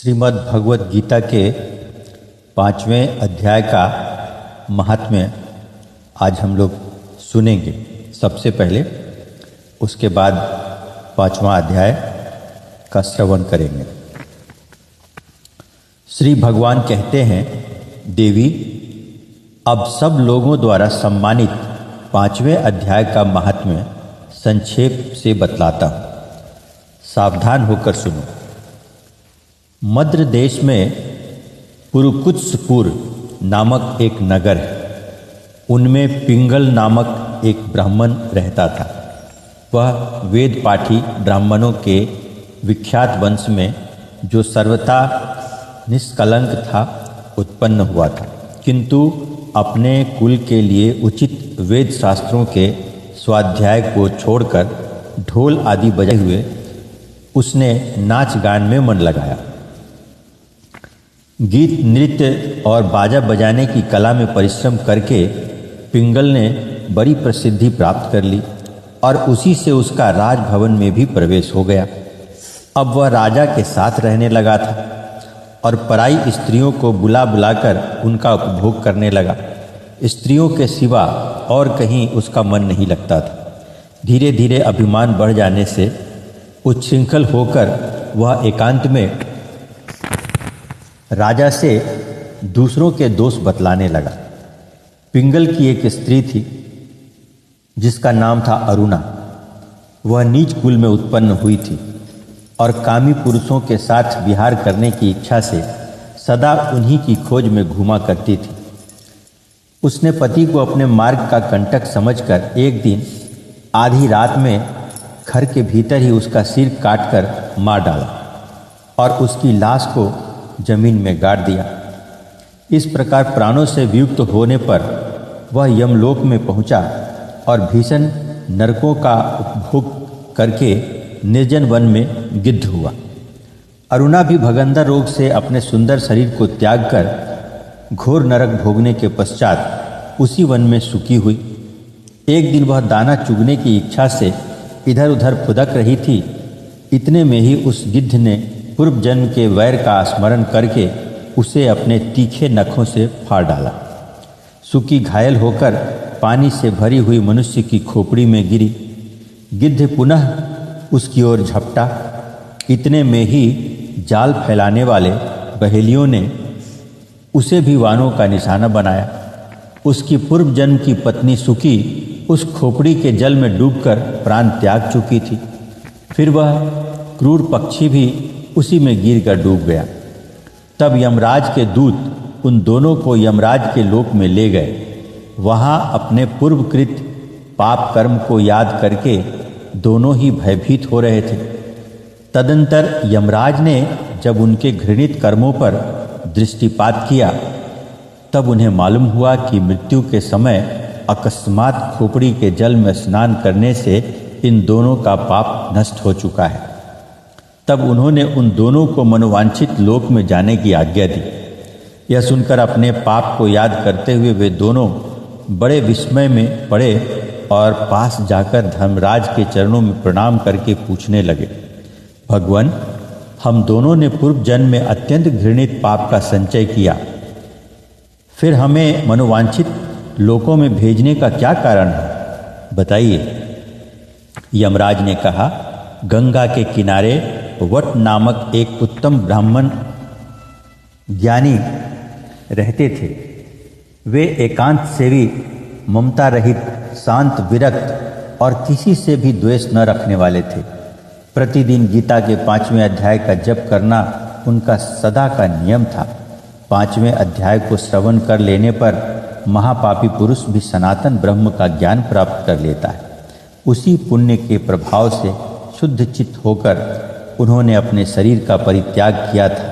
श्रीमद् भगवत गीता के 5वें अध्याय का महात्म्य आज हम लोग सुनेंगे सबसे पहले, उसके बाद 5वां अध्याय का श्रवण करेंगे। श्री भगवान कहते हैं, देवी अब सब लोगों द्वारा सम्मानित 5वें अध्याय का महात्म्य संक्षेप से बतलाता हूँ, सावधान होकर सुनो। मद्र देश में पुरुकुत्सपुर नामक एक नगर है। उनमें पिंगल नामक एक ब्राह्मण रहता था। वह वेद पाठी ब्राह्मणों के विख्यात वंश में जो सर्वथा निष्कलंक था उत्पन्न हुआ था, किंतु अपने कुल के लिए उचित वेद शास्त्रों के स्वाध्याय को छोड़कर ढोल आदि बजाए हुए उसने नाच गान में मन लगाया। गीत, नृत्य और बाजा बजाने की कला में परिश्रम करके पिंगल ने बड़ी प्रसिद्धि प्राप्त कर ली और उसी से उसका राजभवन में भी प्रवेश हो गया। अब वह राजा के साथ रहने लगा था और पराई स्त्रियों को बुला बुलाकर उनका उपभोग करने लगा। स्त्रियों के सिवा और कहीं उसका मन नहीं लगता था। धीरे धीरे अभिमान बढ़ जाने से उच्छृंखल होकर वह एकांत में राजा से दूसरों के दोष बतलाने लगा। पिंगल की एक स्त्री थी जिसका नाम था अरुणा। वह नीच कुल में उत्पन्न हुई थी और कामी पुरुषों के साथ विहार करने की इच्छा से सदा उन्हीं की खोज में घूमा करती थी। उसने पति को अपने मार्ग का कंटक समझकर एक दिन आधी रात में घर के भीतर ही उसका सिर काटकर मार डाला और उसकी लाश को जमीन में गाड़ दिया। इस प्रकार प्राणों से वियुक्त होने पर वह यमलोक में पहुंचा और भीषण नरकों का उपभोग करके निर्जन वन में गिद्ध हुआ। अरुणा भी भगंदर रोग से अपने सुंदर शरीर को त्याग कर घोर नरक भोगने के पश्चात उसी वन में सुखी हुई। एक दिन वह दाना चुगने की इच्छा से इधर उधर फुदक रही थी। इतने में ही उस गिद्ध ने पूर्व जन्म के वैर का स्मरण करके उसे अपने तीखे नखों से फाड़ डाला। सुकी घायल होकर पानी से भरी हुई मनुष्य की खोपड़ी में गिरी। गिद्ध पुनः उसकी ओर झपटा। इतने में ही जाल फैलाने वाले बहेलियों ने उसे भी वानों का निशाना बनाया। उसकी पूर्व जन्म की पत्नी सुकी उस खोपड़ी के जल में डूबकर प्राण त्याग चुकी थी। फिर वह क्रूर पक्षी भी उसी में गिरकर डूब गया। तब यमराज के दूत उन दोनों को यमराज के लोक में ले गए। वहाँ अपने पूर्वकृत पाप कर्म को याद करके दोनों ही भयभीत हो रहे थे। तदंतर यमराज ने जब उनके घृणित कर्मों पर दृष्टिपात किया तब उन्हें मालूम हुआ कि मृत्यु के समय अकस्मात खोपड़ी के जल में स्नान करने से इन दोनों का पाप नष्ट हो चुका है। तब उन्होंने उन दोनों को मनोवांछित लोक में जाने की आज्ञा दी। यह सुनकर अपने पाप को याद करते हुए वे दोनों बड़े विस्मय में पड़े और पास जाकर धर्मराज के चरणों में प्रणाम करके पूछने लगे, भगवान, हम दोनों ने पूर्व जन्म में अत्यंत घृणित पाप का संचय किया, फिर हमें मनोवांछित लोकों में भेजने का क्या कारण है, बताइए। यमराज ने कहा, गंगा के किनारे वट नामक एक उत्तम ब्राह्मण ज्ञानी रहते थे। वे एकांत सेवी, ममता रहित, शांत, विरक्त और किसी से भी द्वेष न रखने वाले थे। प्रतिदिन गीता के 5वें अध्याय का जप करना उनका सदा का नियम था। 5वें अध्याय को श्रवण कर लेने पर महापापी पुरुष भी सनातन ब्रह्म का ज्ञान प्राप्त कर लेता है। उसी पुण्य के प्रभाव से शुद्ध चित्त होकर उन्होंने अपने शरीर का परित्याग किया था।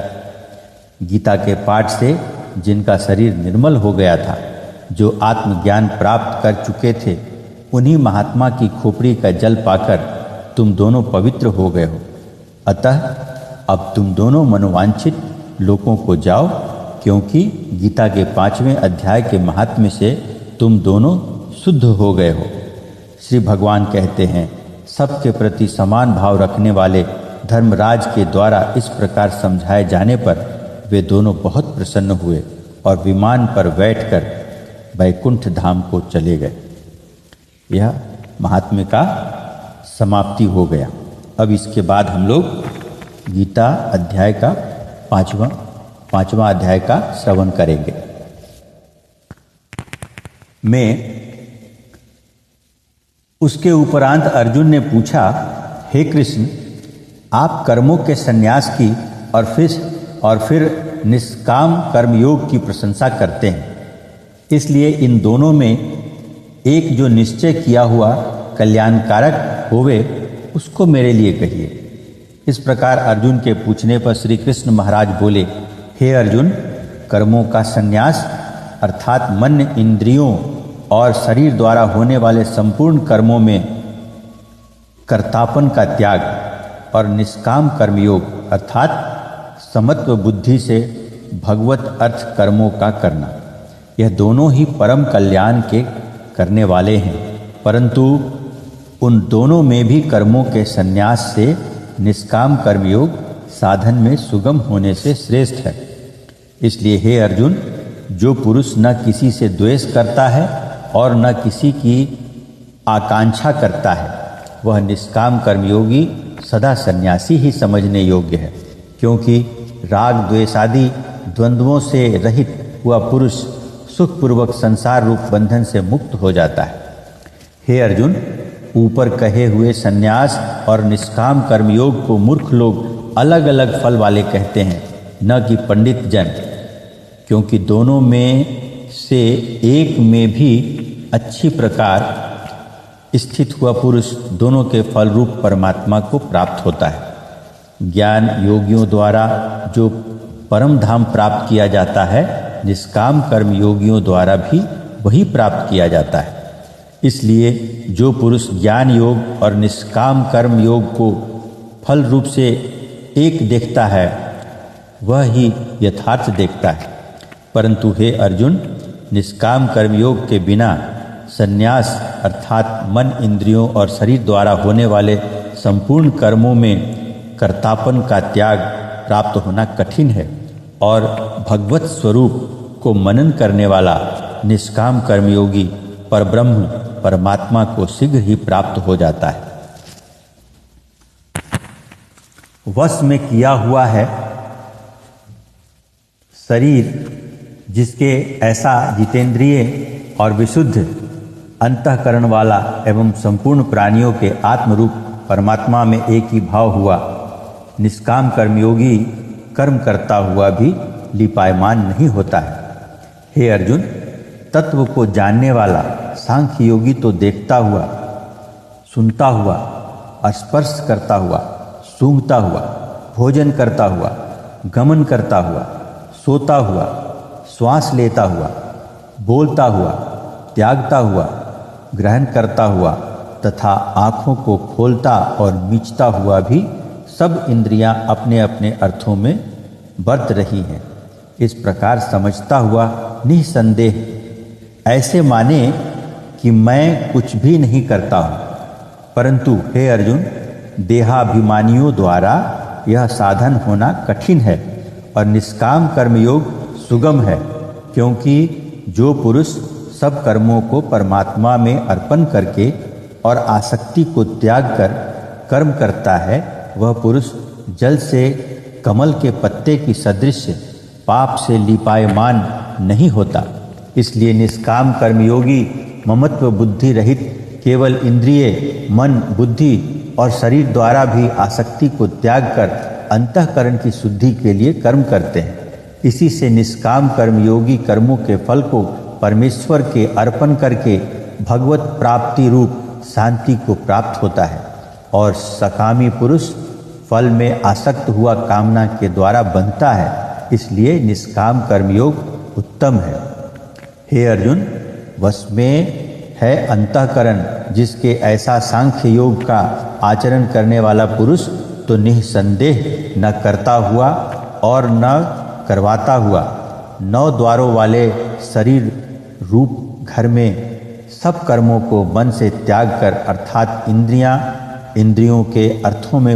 गीता के पाठ से जिनका शरीर निर्मल हो गया था, जो आत्मज्ञान प्राप्त कर चुके थे, उन्हीं महात्मा की खोपड़ी का जल पाकर तुम दोनों पवित्र हो गए हो। अतः अब तुम दोनों मनोवांछित लोकों को जाओ, क्योंकि गीता के 5वें अध्याय के महात्म्य से तुम दोनों शुद्ध हो गए हो। श्री भगवान कहते हैं, सबके प्रति समान भाव रखने वाले धर्मराज के द्वारा इस प्रकार समझाए जाने पर वे दोनों बहुत प्रसन्न हुए और विमान पर बैठकर वैकुंठ धाम को चले गए। यह महात्म्य का समाप्ति हो गया। अब इसके बाद हम लोग गीता अध्याय का पांचवा अध्याय का श्रवण करेंगे। उसके उपरांत अर्जुन ने पूछा, हे कृष्ण, आप कर्मों के संन्यास की और फिर निष्काम कर्मयोग की प्रशंसा करते हैं, इसलिए इन दोनों में एक जो निश्चय किया हुआ कल्याणकारक होवे उसको मेरे लिए कहिए। इस प्रकार अर्जुन के पूछने पर श्री कृष्ण महाराज बोले, हे अर्जुन, कर्मों का संन्यास अर्थात मन, इंद्रियों और शरीर द्वारा होने वाले संपूर्ण कर्मों में कर्तापन का त्याग और निष्काम कर्मयोग अर्थात समत्व बुद्धि से भगवत अर्थ कर्मों का करना, यह दोनों ही परम कल्याण के करने वाले हैं। परंतु उन दोनों में भी कर्मों के संन्यास से निष्काम कर्मयोग साधन में सुगम होने से श्रेष्ठ है। इसलिए हे अर्जुन, जो पुरुष न किसी से द्वेष करता है और न किसी की आकांक्षा करता है, वह निष्काम कर्मयोगी सदा सन्यासी ही समझने योग्य है, क्योंकि राग द्वेष आदि द्वंद्वों से रहित हुआ पुरुष सुखपूर्वक संसार रूप बंधन से मुक्त हो जाता है। हे अर्जुन, ऊपर कहे हुए संन्यास और निष्काम कर्मयोग को मूर्ख लोग अलग अलग फल वाले कहते हैं, न कि पंडित जन, क्योंकि दोनों में से एक में भी अच्छी प्रकार स्थित हुआ पुरुष दोनों के फल रूप परमात्मा को प्राप्त होता है। ज्ञान योगियों द्वारा जो परम धाम प्राप्त किया जाता है, निष्काम कर्म योगियों द्वारा भी वही प्राप्त किया जाता है। इसलिए जो पुरुष ज्ञान योग और निष्काम कर्म योग को फल रूप से एक देखता है, वह ही यथार्थ देखता है। परंतु हे अर्जुन, निष्काम कर्मयोग के बिना संन्यास अर्थात मन, इंद्रियों और शरीर द्वारा होने वाले संपूर्ण कर्मों में कर्तापन का त्याग प्राप्त होना कठिन है, और भगवत स्वरूप को मनन करने वाला निष्काम कर्मयोगी परब्रह्म परमात्मा को शीघ्र ही प्राप्त हो जाता है। वश में किया हुआ है शरीर जिसके ऐसा जितेंद्रिय और विशुद्ध अंतःकरण वाला एवं संपूर्ण प्राणियों के आत्मरूप परमात्मा में एक ही भाव हुआ, निष्काम कर्मयोगी कर्म करता हुआ भी लिपायमान नहीं होता है। हे अर्जुन, तत्व को जानने वाला सांख्य योगी तो देखता हुआ, सुनता हुआ, स्पर्श करता हुआ, सूंघता हुआ, भोजन करता हुआ, गमन करता हुआ, सोता हुआ, श्वास लेता हुआ, बोलता हुआ, त्यागता हुआ, ग्रहण करता हुआ तथा आँखों को खोलता और मीचता हुआ भी सब इंद्रियां अपने अपने अर्थों में बरत रही हैं। इस प्रकार समझता हुआ निसंदेह ऐसे माने कि मैं कुछ भी नहीं करता हूँ। परंतु हे अर्जुन, देहाभिमानियों द्वारा यह साधन होना कठिन है और निष्काम कर्मयोग सुगम है, क्योंकि जो पुरुष सब कर्मों को परमात्मा में अर्पण करके और आसक्ति को त्याग कर कर्म करता है, वह पुरुष जल से कमल के पत्ते की सदृश पाप से लिपायमान नहीं होता। इसलिए निष्काम कर्मयोगी ममत्व बुद्धि रहित केवल इंद्रिय, मन, बुद्धि और शरीर द्वारा भी आसक्ति को त्याग कर अंतःकरण की शुद्धि के लिए कर्म करते हैं। इसी से निष्काम कर्मयोगी कर्मों के फल को परमेश्वर के अर्पण करके भगवत प्राप्ति रूप शांति को प्राप्त होता है, और सकामी पुरुष फल में आसक्त हुआ कामना के द्वारा बनता है। इसलिए निष्काम कर्मयोग उत्तम है। हे अर्जुन, वश में है अंतःकरण जिसके ऐसा सांख्य योग का आचरण करने वाला पुरुष तो निःसंदेह न करता हुआ और न करवाता हुआ 9 द्वारों वाले शरीर रूप घर में सब कर्मों को मन से त्याग कर अर्थात इंद्रियों के अर्थों में